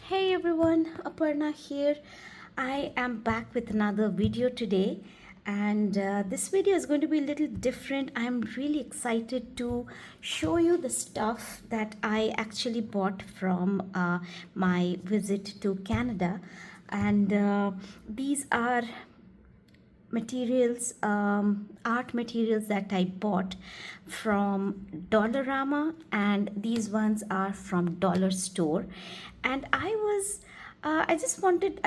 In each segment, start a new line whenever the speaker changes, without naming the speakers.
Hey everyone, Aparna here. I am back with another video today, and this video is going to be a little different. I'm really excited to show you the stuff that I actually bought from my visit to Canada, and these are materials, art materials that I bought from Dollarama, and these ones are from Dollar Store. And I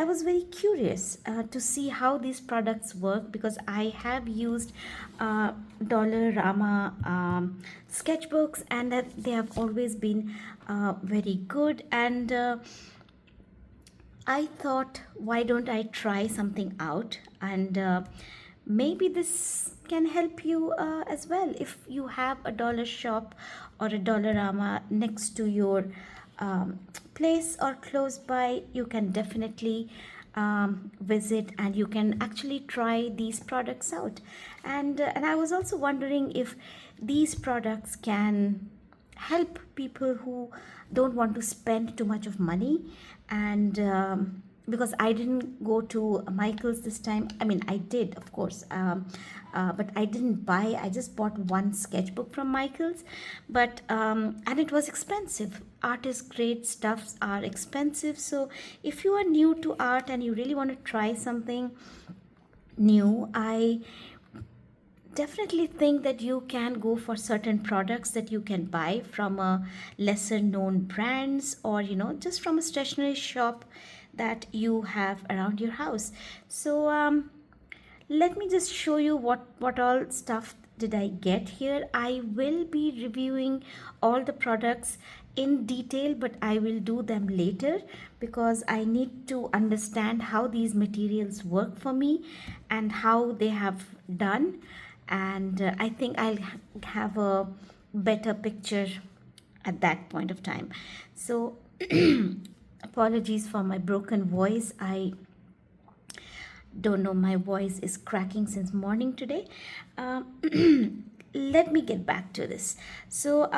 was very curious to see how these products work because I have used Dollarama sketchbooks, and that they have always been very good. And I thought, why don't I try something out? And maybe this can help you as well. If you have a dollar shop or a Dollarama next to your place or close by, you can definitely visit and you can actually try these products out. And I was also wondering if these products can help people who don't want to spend too much of money. And because I didn't go to Michael's this time, I mean, I did, of course, but I didn't buy. I just bought one sketchbook from Michael's, but and it was expensive. Art is great, stuffs are expensive. So if you are new to art and you really want to try something new, I definitely think that you can go for certain products that you can buy from a lesser known brands, or just from a stationery shop that you have around your house. So let me just show you what all stuff did I get here. I will be reviewing all the products in detail, but I will do them later because I need to understand how these materials work for me and how they have done. And I think I'll have a better picture at that point of time. So apologies for my broken voice. I don't know, my voice is cracking since morning today. Let me get back to this. So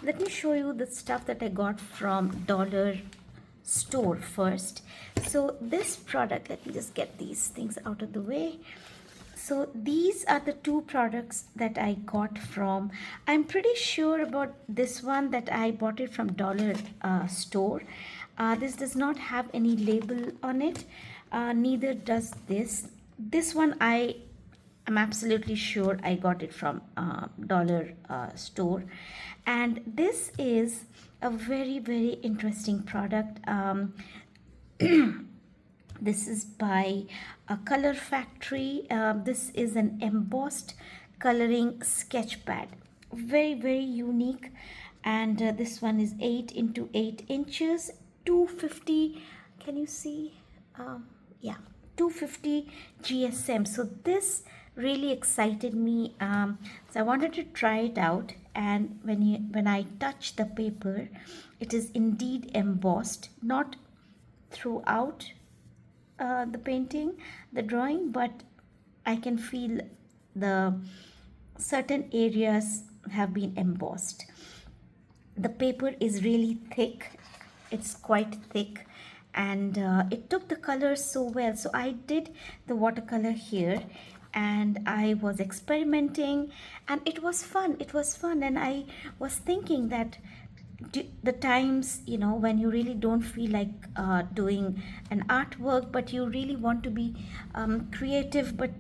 let me show you the stuff that I got from Dollar Store first. So this product, let me just get these things out of the way. So these are the two products that I got from. I'm pretty sure about this one that I bought it from Dollar Store. This does not have any label on it. Neither does this. This one I'm absolutely sure I got it from Dollar Store. And this is a very, very interesting product. This is by a Color Factory. This is an embossed coloring sketch pad. Very, very unique. And this one is 8 into 8 inches, 250. Can you see? Yeah, 250 GSM. So this really excited me. So I wanted to try it out. And when I touch the paper, it is indeed embossed, not throughout the painting, the drawing, but I can feel the certain areas have been embossed. The paper is really thick, it's quite thick, and it took the colors so well. So I did the watercolor here and I was experimenting, and it was fun. And I was thinking that the times, when you really don't feel like doing an artwork, but you really want to be creative, but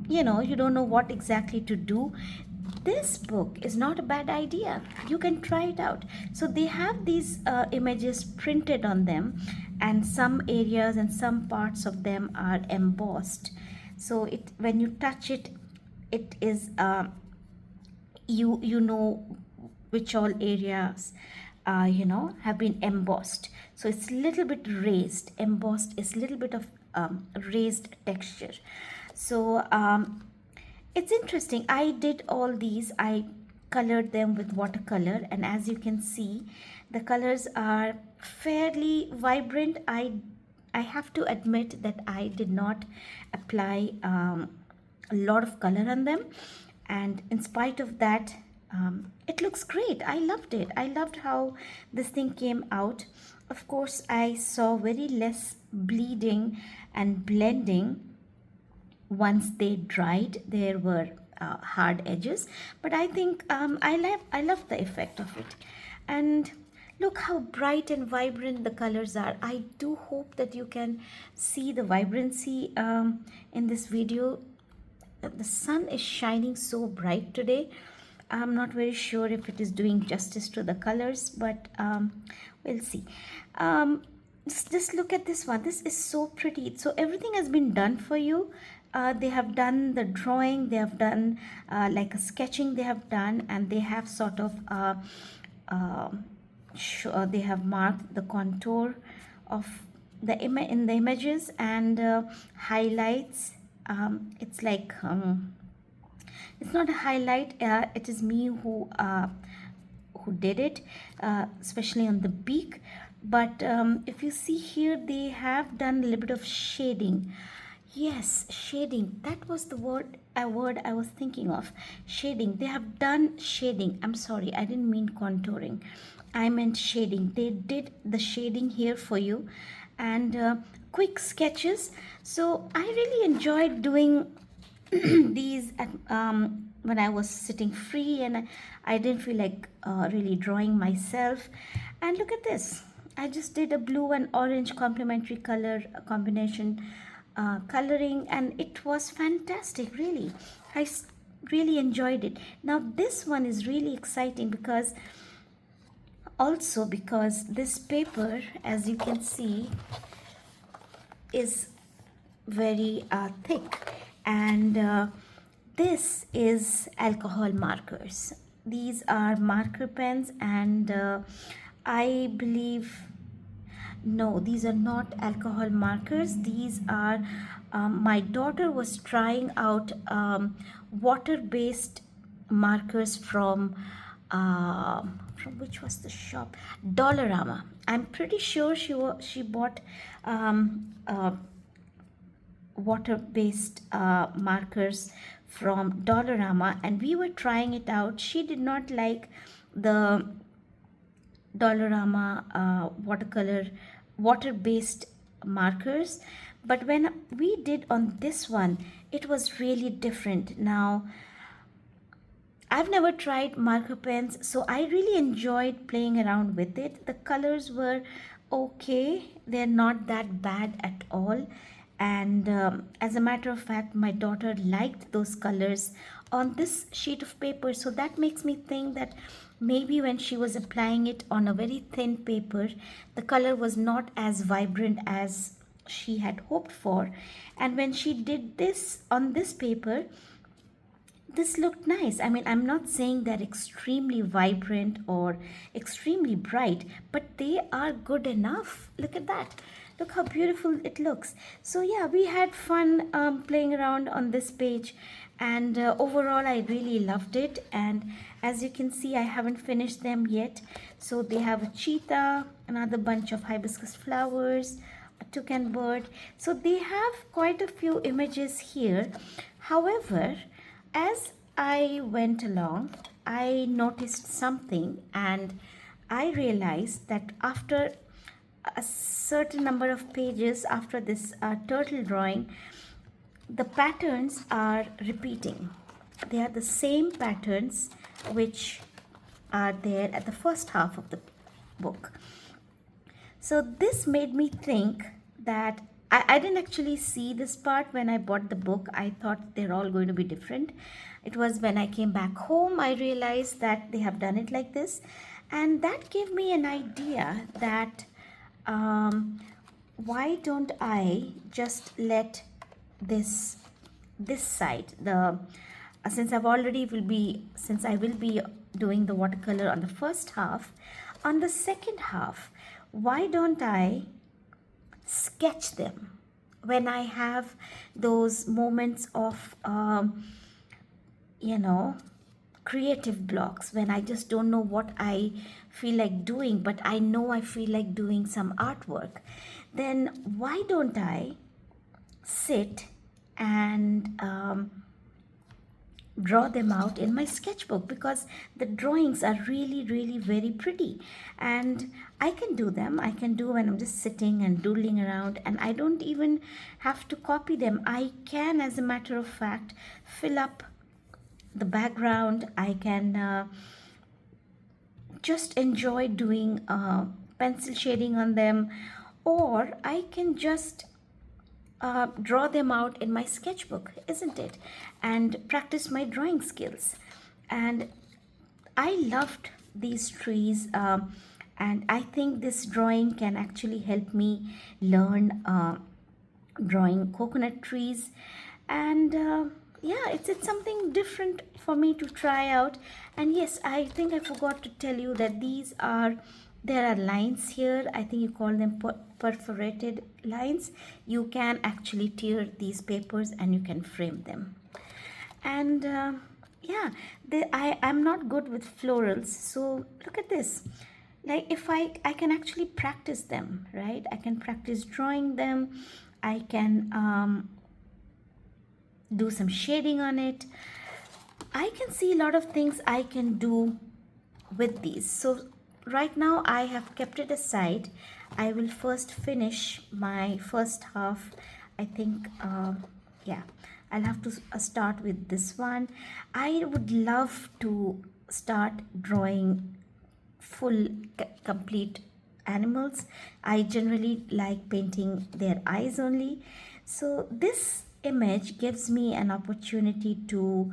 you don't know what exactly to do, this book is not a bad idea. You can try it out. So they have these images printed on them, and some areas and some parts of them are embossed. So it, when you touch it, it is you know which all areas have been embossed. So it's a little bit raised. Embossed is a little bit of raised texture. So it's interesting. I did all these. I colored them with watercolor, and as you can see, the colors are fairly vibrant. I have to admit that I did not apply a lot of color on them, and in spite of that, it looks great. I loved it. I loved how this thing came out. Of course, I saw very less bleeding and blending once they dried. There were hard edges, but I think I love the effect of it. And look how bright and vibrant the colors are. I do hope that you can see the vibrancy in this video. The sun is shining so bright today. I'm not very sure if it is doing justice to the colors, but we'll see. Just look at this one. This is so pretty. So everything has been done for you. They have done the drawing, they have done like a sketching they have done, and they have sort of uh, they have marked the contour of in the images, and highlights. It's like it's not a highlight. It is me who did it, especially on the beak. But if you see here, they have done a little bit of shading. Yes, shading. That was the word I was thinking of. Shading. They have done shading. I'm sorry, I didn't mean contouring. I meant shading. They did the shading here for you, and quick sketches. So I really enjoyed doing these when I was sitting free, and I didn't feel like really drawing myself. And look at this. I just did a blue and orange complementary color combination coloring, and it was fantastic, really. Really enjoyed it. Now this one is really exciting because this paper, as you can see, is very thick, and this is alcohol markers. These are marker pens, and I believe, no, these are not alcohol markers. These are, my daughter was trying out water-based markers from which was the shop? Dollarama. I'm pretty sure she bought water-based markers from Dollarama, and we were trying it out. She did not like the Dollarama water-based markers, but when we did on this one, it was really different. Now, I've never tried marker pens, so I really enjoyed playing around with it. The colors were okay, they're not that bad at all. And as a matter of fact, my daughter liked those colors on this sheet of paper. So that makes me think that maybe when she was applying it on a very thin paper, the color was not as vibrant as she had hoped for. And when she did this on this paper, this looked nice. I mean, I'm not saying they're extremely vibrant or extremely bright, but they are good enough. Look at that. Look how beautiful it looks. So yeah, we had fun playing around on this page, and overall I really loved it. And as you can see, I haven't finished them yet. So they have a cheetah, another bunch of hibiscus flowers, a toucan bird. So they have quite a few images here. However, as I went along, I noticed something, and I realized that after a certain number of pages after this turtle drawing, the patterns are repeating. They are the same patterns which are there at the first half of the book. So this made me think that I didn't actually see this part when I bought the book. I thought they're all going to be different. It was when I came back home, I realized that they have done it like this. And that gave me an idea that why don't I just let this side, since I will be doing the watercolor on the first half, on the second half, why don't I sketch them when I have those moments of creative blocks, when I just don't know what I feel like doing, but I know I feel like doing some artwork. Then why don't I sit and draw them out in my sketchbook, because the drawings are really, really very pretty, and I can do them. I can do when I'm just sitting and doodling around, and I don't even have to copy them. I can, as a matter of fact, fill up the background. I can just enjoy doing pencil shading on them, or I can just draw them out in my sketchbook, isn't it? And practice my drawing skills. And I loved these trees, and I think this drawing can actually help me learn drawing coconut trees. And yeah, it's something different for me to try out. And yes, I think I forgot to tell you that there are lines here. I think you call them perforated lines. You can actually tear these papers and you can frame them. And yeah, I'm not good with florals, so look at this. Like, if I can actually practice them, right? I can practice drawing them. I can do some shading on it. I can see a lot of things I can do with these. So right now I have kept it aside. I will first finish my first half. I think yeah, I'll have to start with this one. I would love to start drawing full complete animals. I generally like painting their eyes only. So this image gives me an opportunity to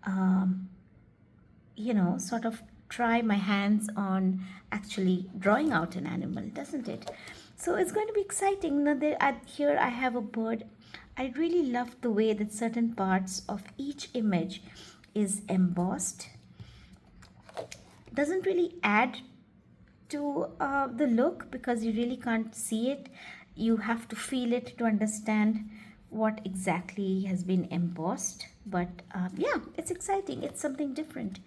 um, sort of try my hands on actually drawing out an animal, doesn't it? So it's going to be exciting. Now, here I have a bird. I really love the way that certain parts of each image is embossed. Doesn't really add to the look, because you really can't see it. You have to feel it to understand what exactly has been embossed. But yeah, it's exciting. It's something different.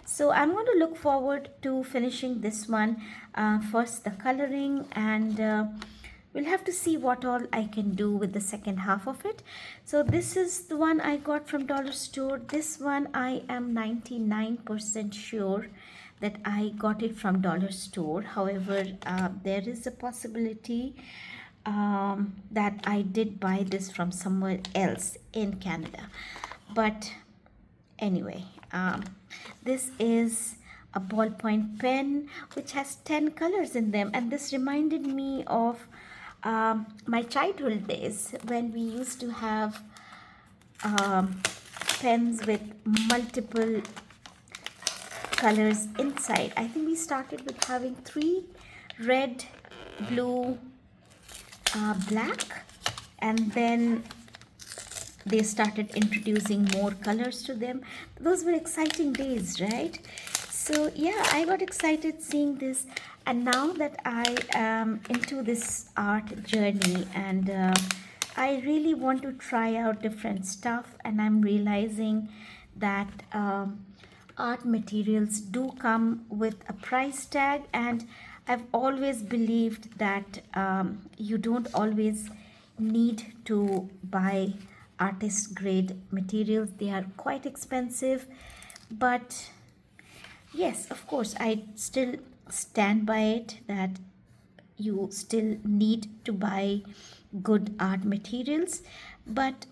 So I'm going to look forward to finishing this one. First the coloring, and we'll have to see what all I can do with the second half of it. So this is the one I got from Dollar Store. This one I am 99% sure that I got it from Dollar Store. However, there is a possibility that I did buy this from somewhere else in Canada. But anyway, this is a ballpoint pen which has 10 colors in them, and this reminded me of my childhood days, when we used to have um, pens with multiple colors inside. I think we started with having 3: red, blue, black, and then they started introducing more colors to them. Those were exciting days, right? So yeah, I got excited seeing this, and now that I am into this art journey, and I really want to try out different stuff, and I'm realizing that art materials do come with a price tag, and I've always believed that you don't always need to buy artist grade materials. They are quite expensive, but yes, of course, I still stand by it that you still need to buy good art materials. But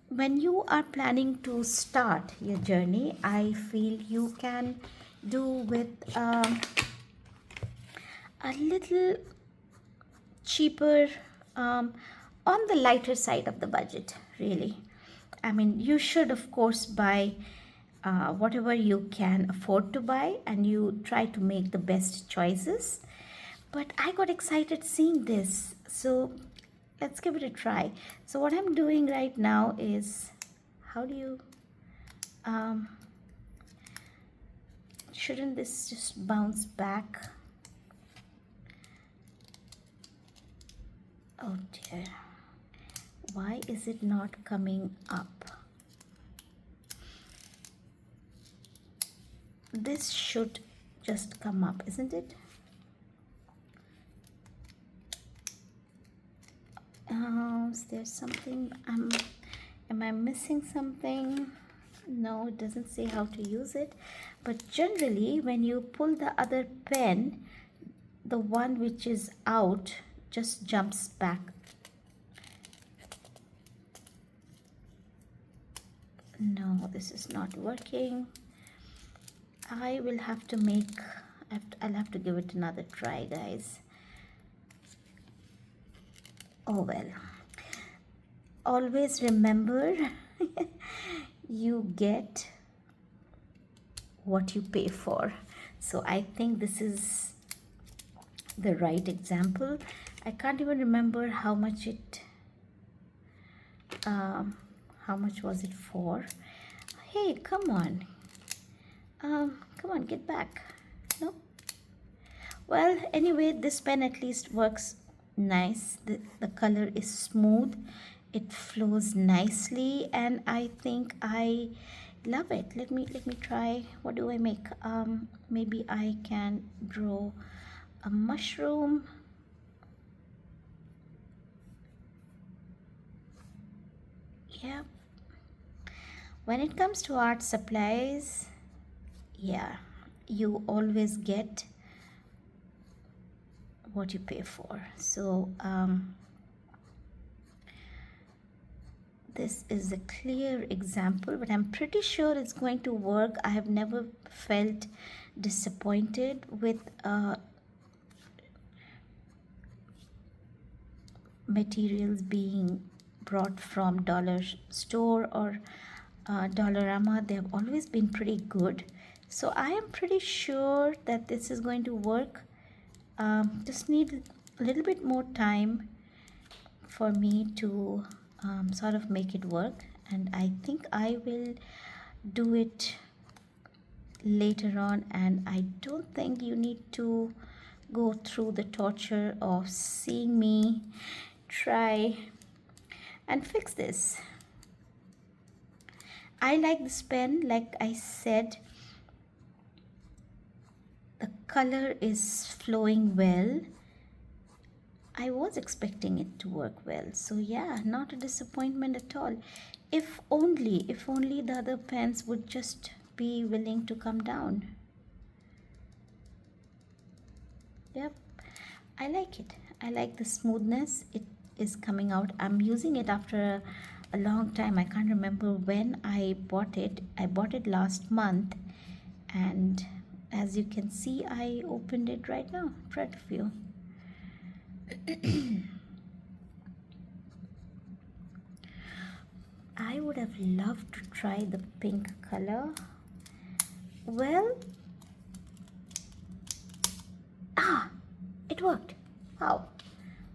when you are planning to start your journey, I feel you can do with a little cheaper, on the lighter side of the budget, really. I mean, you should, of course, buy whatever you can afford to buy, and you try to make the best choices. But I got excited seeing this, so let's give it a try. So what I'm doing right now is, how do you shouldn't this just bounce back? Oh dear, why is it not coming up? This should just come up, isn't it? Is there something am I missing something? No, it doesn't say how to use it. But generally, when you pull the other pen, the one which is out just jumps back. No, this is not working. I will have to make, I'll have to give it another try, guys. Oh well. Always remember, you get what you pay for. So I think this is the right example. I can't even remember how much how much was it for. Hey, come on. Come on, get back. Nope. Well, anyway, this pen at least works nice. The color is smooth. It flows nicely, and I think I love it. Let me try. What do I make? Maybe I can draw a mushroom. Yeah. When it comes to art supplies, yeah, you always get what you pay for. So this is a clear example, but I'm pretty sure it's going to work. I have never felt disappointed with materials being brought from Dollar Store or Dollarama. They have always been pretty good. So I am pretty sure that this is going to work. Just need a little bit more time for me to sort of make it work, and I think I will do it later on, and I don't think you need to go through the torture of seeing me try and fix this. I like this pen, like I said, the color is flowing well. I was expecting it to work well, so yeah, not a disappointment at all. If only the other pens would just be willing to come down. Yep, I like it. I like the smoothness. It is coming out. I'm using it after a long time. I can't remember when I bought it. I bought it last month, and as you can see, I opened it right now in front of you. I would have loved to try the pink color. Well, it worked. Wow.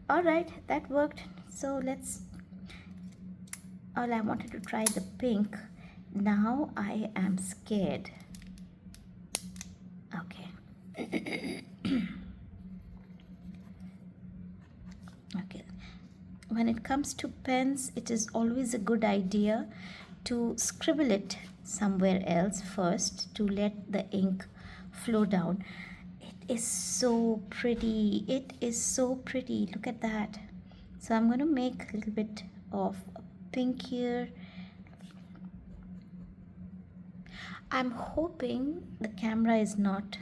All right, that worked. So I wanted to try the pink. Now I am scared. Okay. Okay. When it comes to pens, it is always a good idea to scribble it somewhere else first to let the ink flow down. It is so pretty. It is so pretty. Look at that. So I'm going to make a little bit of pink here. I'm hoping the camera is not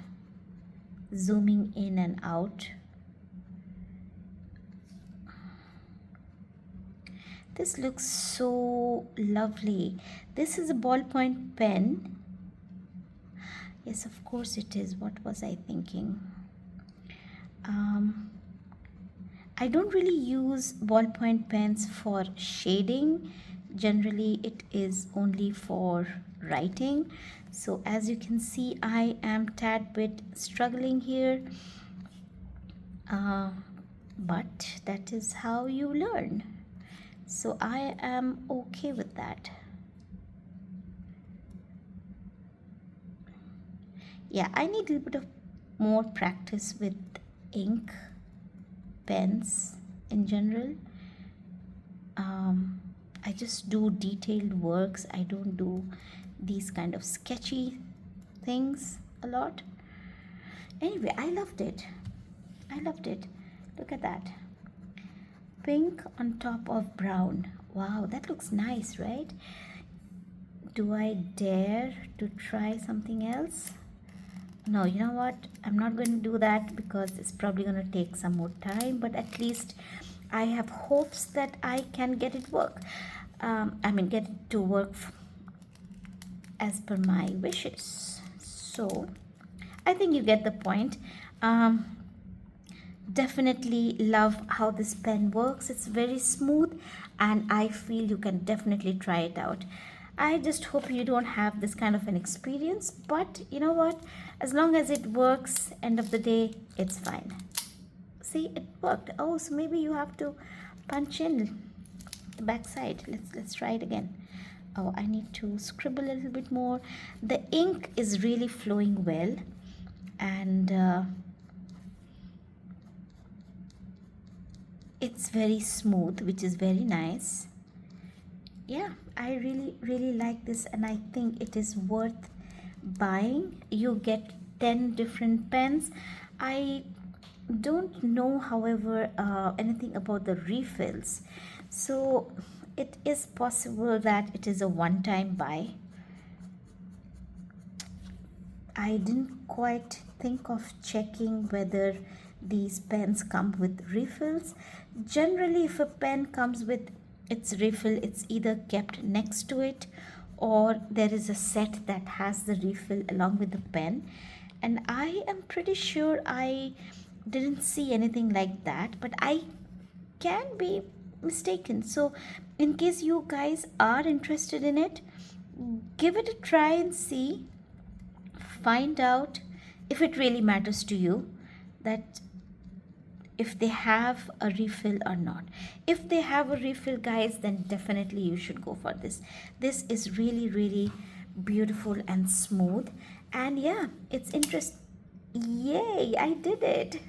zooming in and out. This looks so lovely. This is a ballpoint pen. Yes, of course it is. What was I thinking? I don't really use ballpoint pens for shading. Generally, it is only for writing. So as you can see, I am tad bit struggling here. But that is how you learn. So I am okay with that. Yeah, I need a little bit of more practice with ink, pens in general. I just do detailed works. I don't do these kind of sketchy things a lot. Anyway, I loved it. I loved it. Look at that. Pink on top of brown. Wow, that looks nice, right? Do I dare to try something else? No, you know what? I'm not going to do that because it's probably going to take some more time, but at least I have hopes that I can get it work. Get it to work as per my wishes. So I think you get the point. Definitely love how this pen works. It's very smooth and I feel you can definitely try it out. I just hope you don't have this kind of an experience, but you know what, as long as it works, end of the day, it's fine. See, it worked. Oh, so maybe you have to punch in the back side. Let's try it again. Oh, I need to scribble a little bit more. The ink is really flowing well, and it's very smooth, which is very nice. Yeah, I really like this, and I think it is worth buying. You get 10 different pens. I don't know, however, anything about the refills, so it is possible that it is a one-time buy. I didn't quite think of checking whether these pens come with refills. Generally, if a pen comes with its refill, it's either kept next to it or there is a set that has the refill along with the pen. And I am pretty sure I didn't see anything like that, but I can be mistaken. So, in case you guys are interested in it, give it a try and see. Find out if it really matters to you, that if they have a refill or not. If they have a refill, guys, then definitely you should go for this. This is really beautiful and smooth, and yeah, it's interesting. Yay, I did it.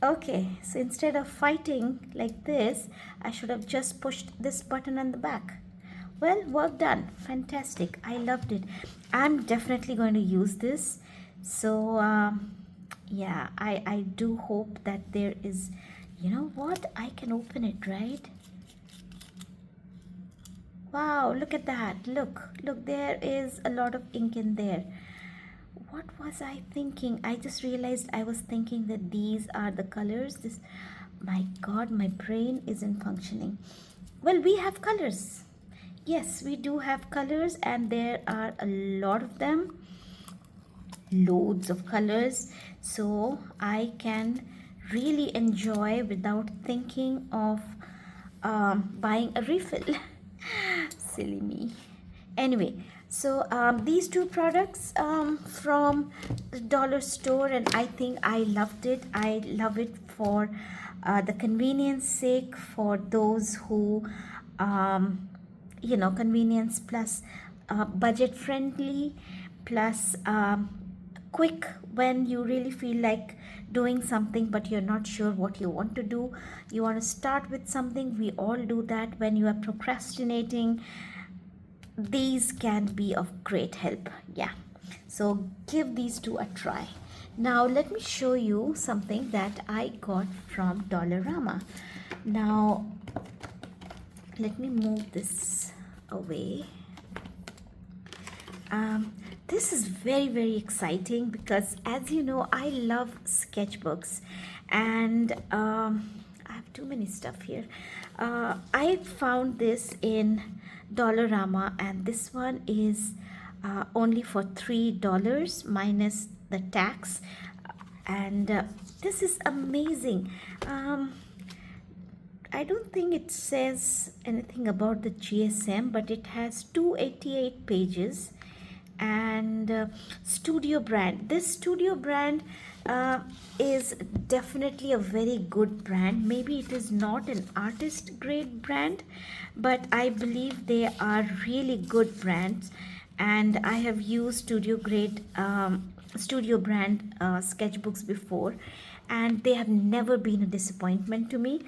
Okay, so instead of fighting like this, I should have just pushed this button on the back. Well, work done. Fantastic. I loved it. I'm definitely going to use this. So, yeah, I do hope that there is, you know what? I can open it, right? Wow, look at that. Look, there is a lot of ink in there. What was I thinking? I just realized I was thinking that these are the colors. My God, my brain isn't functioning. Well, we have colors. Yes, we do have colors, and there are a lot of them, loads of colors, so I can really enjoy without thinking of buying a refill. Silly me. Anyway, so these two products from the dollar store, and I think I loved it. I love it for the convenience sake, for those who convenience plus budget friendly, plus quick when you really feel like doing something but you're not sure what you want to do. You want to start with something. We all do that when you are procrastinating. These can be of great help. Yeah, so give these two a try. Now let me show you something that I got from Dollarama. Now let me move this away. This is very exciting because, as you know, I love sketchbooks, and I have too many stuff here. I found this in Dollarama, and this one is only for $3 minus the tax, and this is amazing. I don't think it says anything about the GSM, but it has 288 pages, and Studio brand. This Studio brand is definitely a very good brand. Maybe it is not an artist grade brand, but I believe they are really good brands, and I have used Studio brand sketchbooks before, and they have never been a disappointment to me.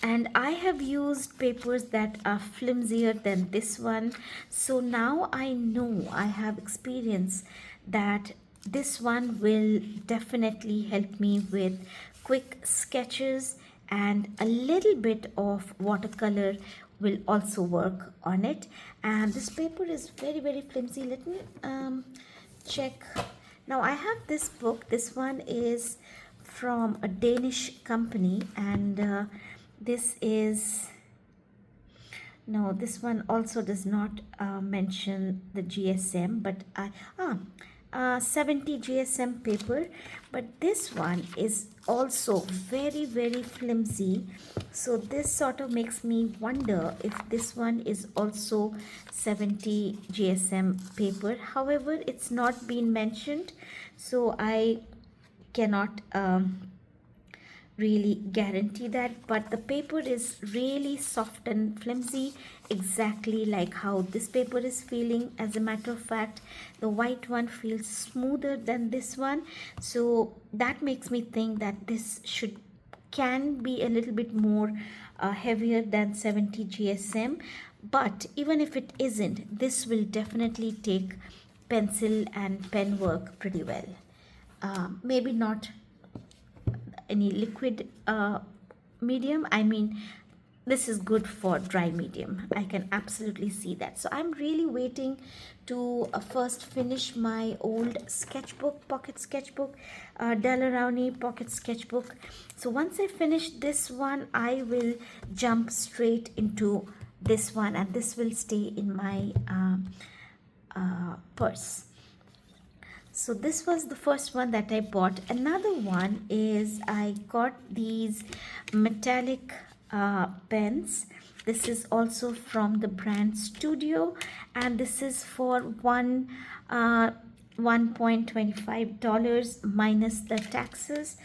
And I have used papers that are flimsier than this one, so now I know, I have experience that this one will definitely help me with quick sketches, and a little bit of watercolor will also work on it. And this paper is very, very flimsy. Let me check. Now I have this book. This one is from a Danish company, and this is, no, this one also does not mention the GSM, but 70 GSM paper, but this one is also very, very flimsy. So this sort of makes me wonder if this one is also 70 GSM paper. However, it's not been mentioned, so I cannot really guarantee that, but the paper is really soft and flimsy, exactly like how this paper is feeling. As a matter of fact, the white one feels smoother than this one, so that makes me think that this can be a little bit more heavier than 70 GSM. But even if it isn't, this will definitely take pencil and pen work pretty well. Maybe not any liquid medium. I mean, this is good for dry medium. I can absolutely see that. So I'm really waiting to first finish my old sketchbook, pocket sketchbook, Dollarama pocket sketchbook. So once I finish this one, I will jump straight into this one, and this will stay in my purse. So this was the first one that I bought. Another one is I got these metallic pens. This is also from the brand Studio, and this is for $1.25 minus the taxes.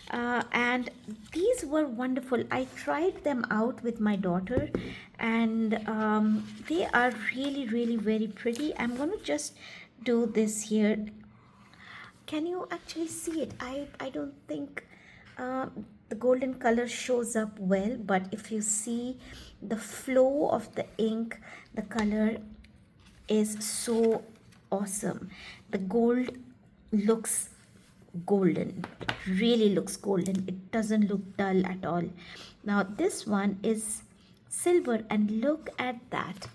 And these were wonderful. I tried them out with my daughter, and they are really, really very pretty. I'm going to just do this here. Can you actually see it? I don't think the golden color shows up well, but if you see the flow of the ink, the color is so awesome. The gold looks golden, really looks golden. It doesn't look dull at all. Now this one is silver, and look at that.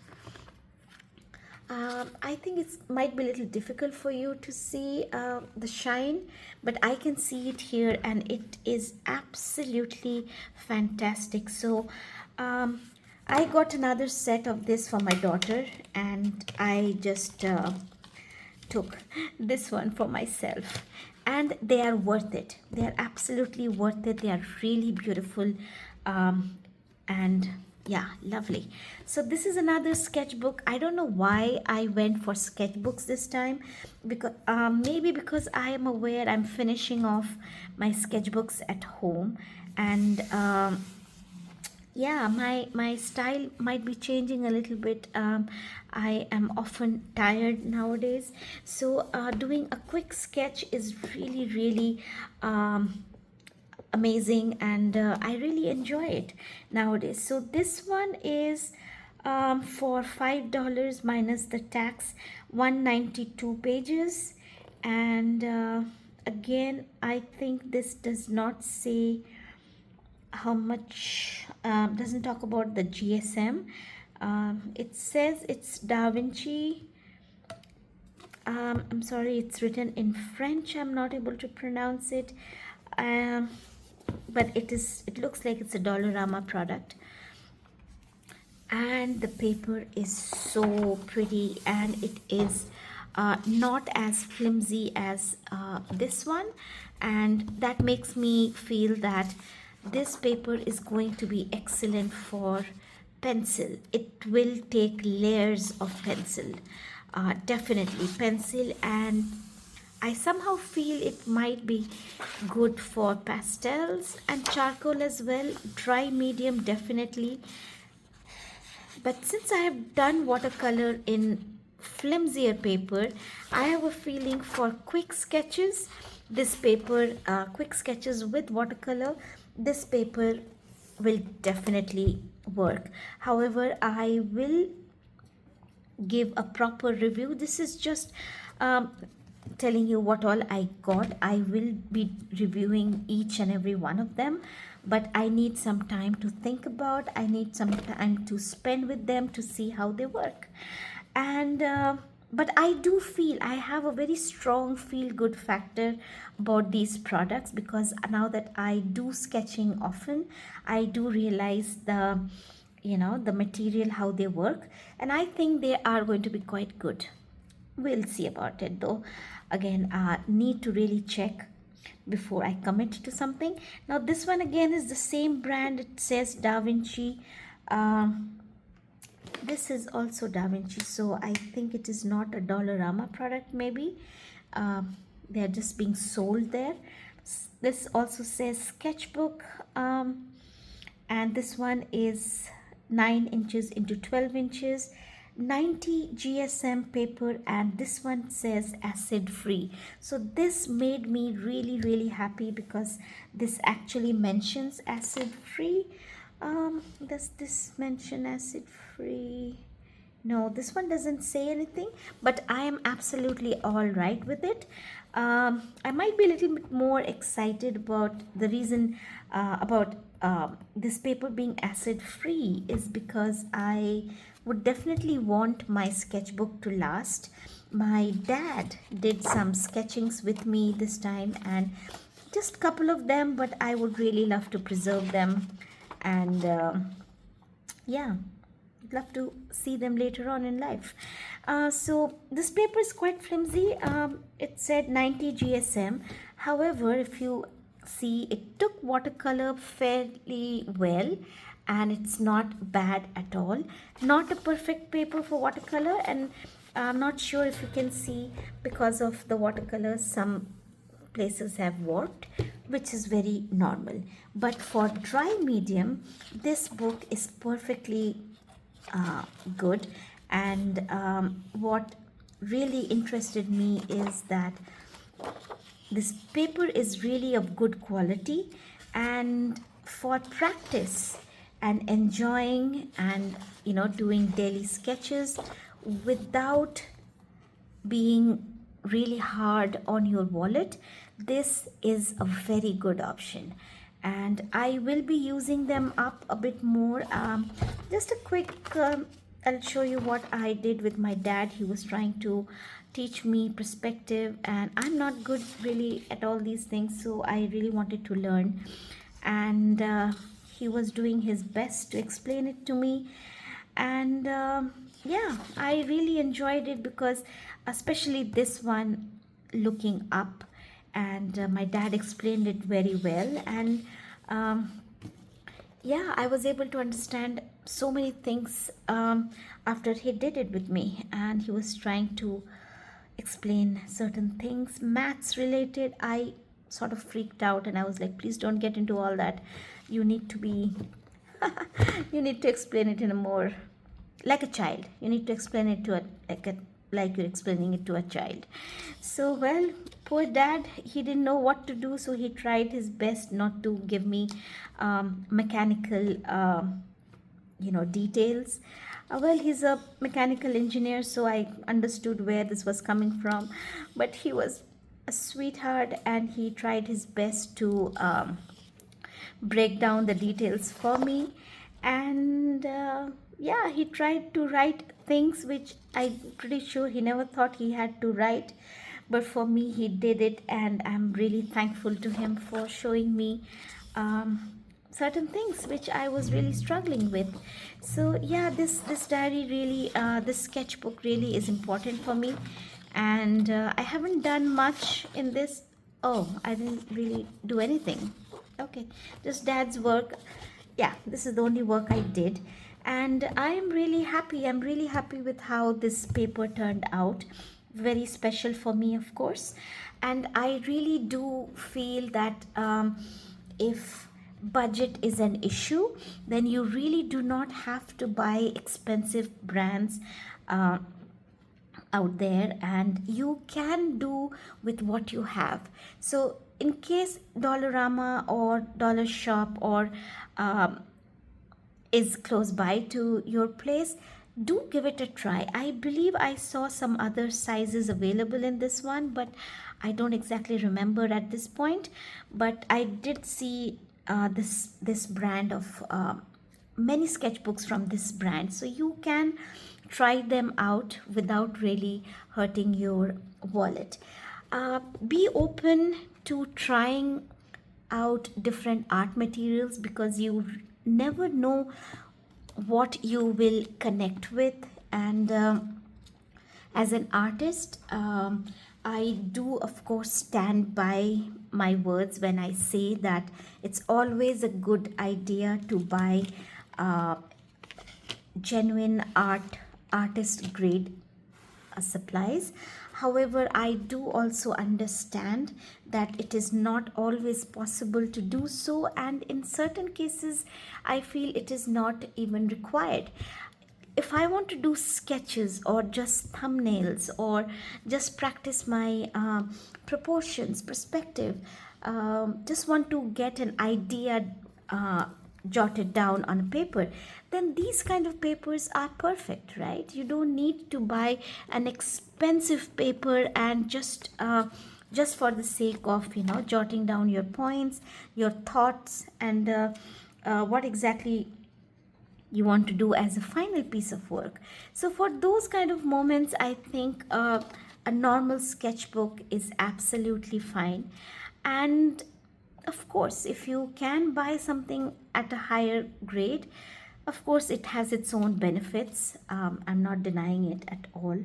I think it might be a little difficult for you to see the shine, but I can see it here, and it is absolutely fantastic. So I got another set of this for my daughter, and I just took this one for myself, and they are worth it. They are absolutely worth it. They are really beautiful, and yeah, lovely. So this is another sketchbook. I don't know why I went for sketchbooks this time, because maybe because I am aware I'm finishing off my sketchbooks at home, and yeah, my style might be changing a little bit. I am often tired nowadays, so doing a quick sketch is really, really amazing, and I really enjoy it nowadays. So this one is for $5 minus the tax, 192 pages, and again, I think this does not say how much, doesn't talk about the GSM. It says it's Da Vinci. I'm sorry, it's written in French. I'm not able to pronounce it. But it looks like it's a Dollarama product, and the paper is so pretty, and it is not as flimsy as this one, and that makes me feel that this paper is going to be excellent for pencil. It will take layers of pencil, definitely pencil, and I somehow feel it might be good for pastels and charcoal as well. Dry medium, definitely. But since I have done watercolor in flimsier paper, I have a feeling for quick sketches, this paper, quick sketches with watercolor, this paper will definitely work. However, I will give a proper review. This is just telling you what all I got. I will be reviewing each and every one of them, but I need some time to think about. I need some time to spend with them to see how they work. And but I do feel I have a very strong feel good factor about these products, because now that I do sketching often, I do realize the material, how they work, and I think they are going to be quite good. We'll see about it though. Again, need to really check before I commit to something. Now this one again is the same brand. It says Da Vinci. This is also Da Vinci, so I think it is not a Dollarama product. Maybe they are just being sold there. This also says sketchbook, and this one is 9 inches into 12 inches, 90 GSM paper, and this one says acid free. So this made me really really happy, because this actually mentions acid free. Does this mention acid free? No, this one doesn't say anything, but I am absolutely all right with it. I might be a little bit more excited about the reason about this paper being acid free is because I would definitely want my sketchbook to last. My dad did some sketchings with me this time, and just a couple of them, but I would really love to preserve them. And yeah, love to see them later on in life. So this paper is quite flimsy. It said 90 GSM. However, if you see, it took watercolor fairly well, and it's not bad at all. Not a perfect paper for watercolor, and I'm not sure if you can see, because of the watercolor, some places have warped, which is very normal. But for dry medium, this book is perfectly good. And what really interested me is that this paper is really of good quality, and for practice and enjoying and doing daily sketches without being really hard on your wallet, this is a very good option. And I will be using them up a bit more. Just a quick I'll show you what I did with my dad. He was trying to teach me perspective, and I'm not good really at all these things, so I really wanted to learn. And he was doing his best to explain it to me. And yeah, I really enjoyed it, because especially this one, looking up, and my dad explained it very well. And yeah, I was able to understand so many things after he did it with me, and he was trying to explain certain things maths related. I sort of freaked out, and I was like, please don't get into all that. You need to be you need to explain it in a more like a child. You need to explain it to like you're explaining it to a child. So well, poor dad, he didn't know what to do, so he tried his best not to give me mechanical details. Well, he's a mechanical engineer, so I understood where this was coming from, but he was a sweetheart, and he tried his best to break down the details for me. And yeah, he tried to write things which I'm pretty sure he never thought he had to write, but for me he did it, and I'm really thankful to him for showing me certain things which I was really struggling with. So yeah, this diary really, this sketchbook really is important for me. And I haven't done much in this. Oh, I didn't really do anything. Okay, just dad's work. Yeah, this is the only work I did, and I am really happy. I'm really happy with how this paper turned out. Very special for me, of course. And I really do feel that if budget is an issue, then you really do not have to buy expensive brands out there, and you can do with what you have. So in case Dollarama or Dollar Shop or is close by to your place, do give it a try. I believe I saw some other sizes available in this one, but I don't exactly remember at this point. But I did see this brand of many sketchbooks from this brand, so you can try them out without really hurting your wallet. Be open to trying out different art materials, because you never know what you will connect with. And as an artist, I do, of course, stand by my words when I say that it's always a good idea to buy uh, genuine artist grade supplies. However, I do also understand that it is not always possible to do so, and in certain cases, I feel it is not even required. If I want to do sketches or just thumbnails or just practice my proportions, perspective, just want to get an idea jotted down on a paper, then these kind of papers are perfect, right? You don't need to buy an expensive paper and just for the sake of jotting down your points, your thoughts, and what exactly you want to do as a final piece of work. So for those kind of moments, I think a normal sketchbook is absolutely fine. And of course, if you can buy something at a higher grade, of course it has its own benefits. I'm not denying it at all.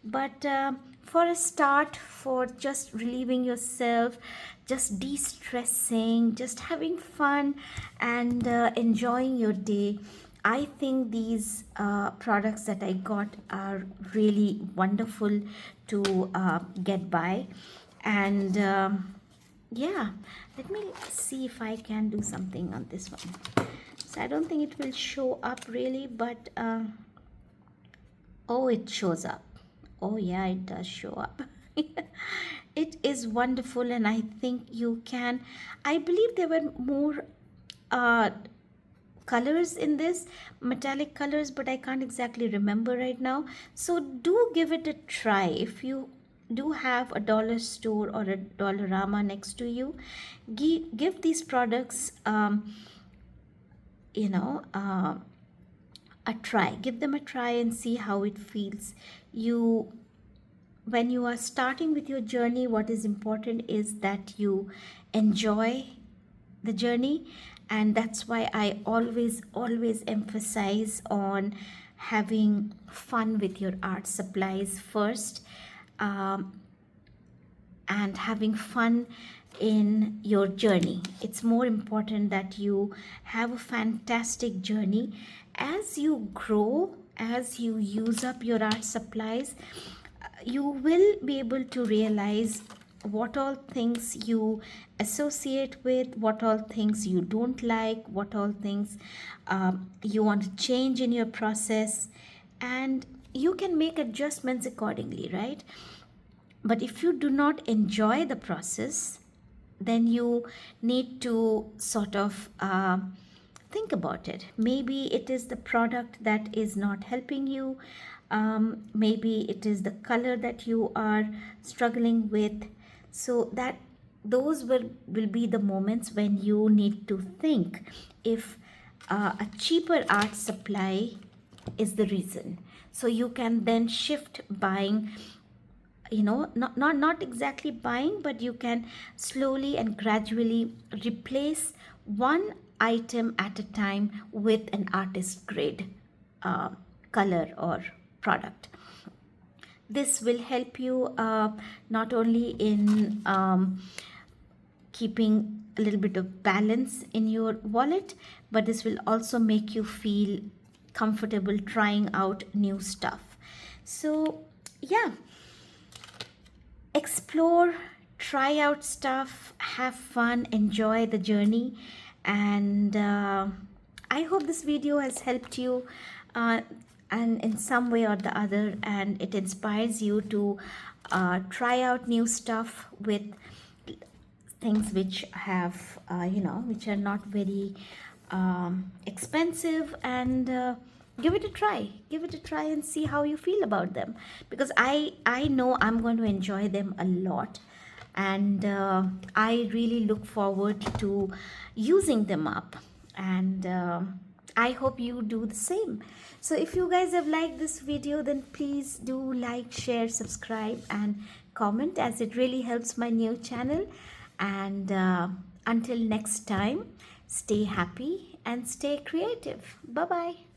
But for a start, for just relieving yourself, just de-stressing, just having fun, and enjoying your day, I think these products that I got are really wonderful to get by. And yeah, let me see if I can do something on this one. So I don't think it will show up really, but oh, it shows up. Oh yeah, it does show up. It is wonderful, and I think you can. I believe there were more uh, colors in this, metallic colors, but I can't exactly remember right now. So do give it a try. If you do have a dollar store or a Dollarama next to you, give these products you know uh, a try. Give them a try and see how it feels. You When you are starting with your journey, what is important is that you enjoy the journey, and that's why I always emphasize on having fun with your art supplies first, um, and having fun in your journey. It's more important that you have a fantastic journey. As you grow, as you use up your art supplies, you will be able to realize what all things you associate with, what all things you don't like, what all things you want to change in your process, and you can make adjustments accordingly, right? But if you do not enjoy the process, then you need to sort of think about it. Maybe it is the product that is not helping you. Maybe it is the color that you are struggling with. So that those will be the moments when you need to think if a cheaper art supply is the reason. So you can then shift buying, not exactly buying, but you can slowly and gradually replace one item at a time with an artist grade uh, color or product. This will help you not only in keeping a little bit of balance in your wallet, but this will also make you feel comfortable trying out new stuff. So yeah, explore, try out stuff, have fun, enjoy the journey. And I hope this video has helped you uh, and in some way or the other, and it inspires you to try out new stuff with things which have which are not very expensive, and give it a try. Give it a try and see how you feel about them, because I know I'm going to enjoy them a lot, and I really look forward to using them up, and I hope you do the same. So if you guys have liked this video, then please do like, share, subscribe, and comment, as it really helps my new channel. And until next time, stay happy and stay creative. Bye bye.